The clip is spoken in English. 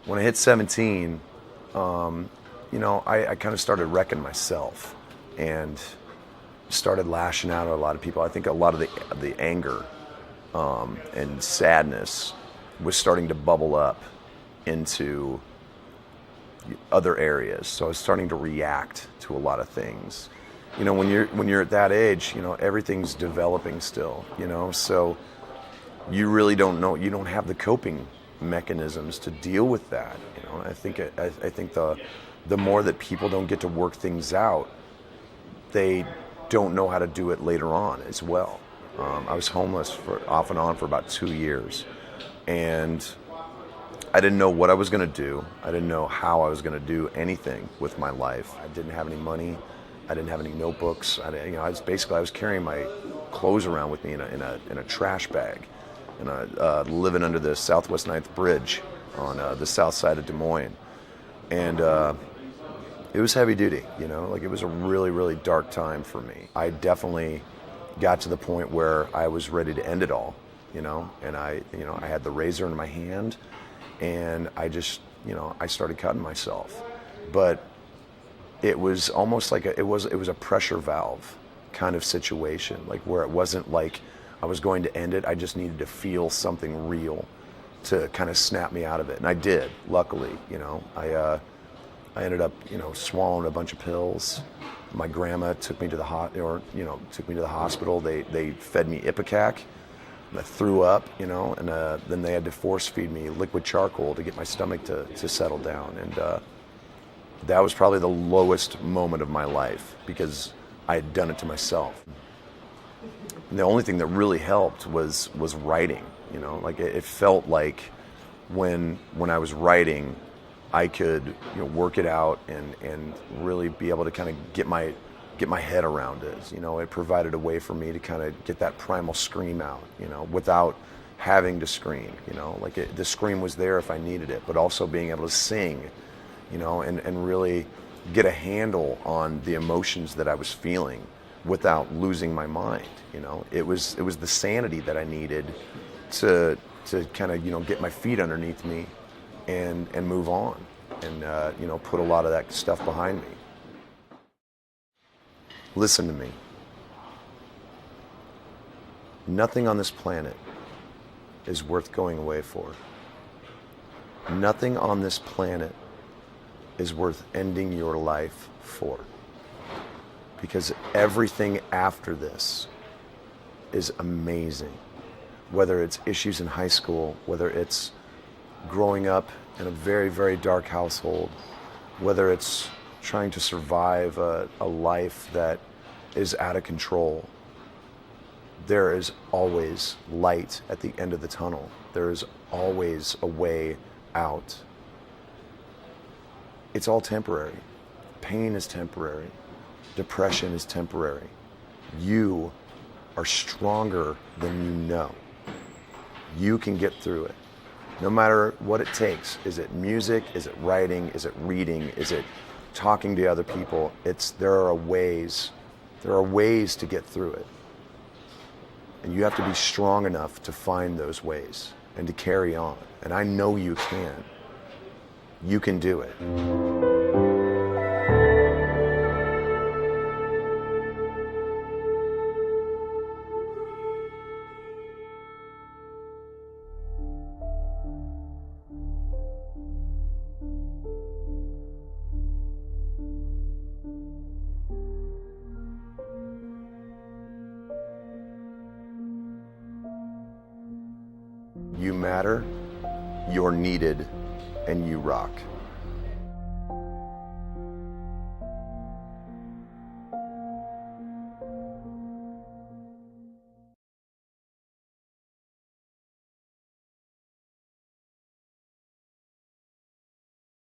When I hit 17, I kind of started wrecking myself and started lashing out at a lot of people. I think a lot of the anger and sadness was starting to bubble up into other areas. So I was starting to react to a lot of things. When you're at that age, everything's developing still, so you really don't know, you don't have the coping mechanisms to deal with that. I think the more that people don't get to work things out, they don't know how to do it later on as well. I was homeless off and on for about 2 years, and I didn't know what I was going to do. I didn't know how I was going to do anything with my life. I didn't have any money. I didn't have any notebooks. I was carrying my clothes around with me in a trash bag, and living under the Southwest 9th Bridge on the south side of Des Moines, and it was heavy duty. It was a really, really dark time for me. I definitely got to the point where I was ready to end it all, and I had the razor in my hand, and I just, I started cutting myself. But it was almost like it was a pressure valve kind of situation, like where it wasn't like I was going to end it. I just needed to feel something real to kind of snap me out of it, and I did. Luckily, I ended up, swallowing a bunch of pills. My grandma took me to the hospital. They fed me Ipecac. I threw up, and then they had to force feed me liquid charcoal to get my stomach to settle down. And that was probably the lowest moment of my life because I had done it to myself. And the only thing that really helped was writing. It felt like when I was writing, I could work it out and really be able to kind of get my head around it. It provided a way for me to kind of get that primal scream out, without having to scream. The scream was there if I needed it, but also being able to sing, and really get a handle on the emotions that I was feeling without losing my mind. It was the sanity that I needed to kind of get my feet underneath me and move on and put a lot of that stuff behind me. Listen to me. Nothing on this planet is worth going away for. Nothing on this planet is worth ending your life for. Because everything after this is amazing. Whether it's issues in high school, whether it's growing up in a very, very dark household, whether it's trying to survive a life that is out of control, there is always light at the end of the tunnel. There is always a way out. It's all temporary. Pain is temporary. Depression is temporary. You are stronger than you know. You can get through it. No matter what it takes. Is it music? Is it writing? Is it reading? Is it talking to other people? There are ways to get through it. And you have to be strong enough to find those ways and to carry on. And I know you can. You can do it. You matter, you're needed, and you rock.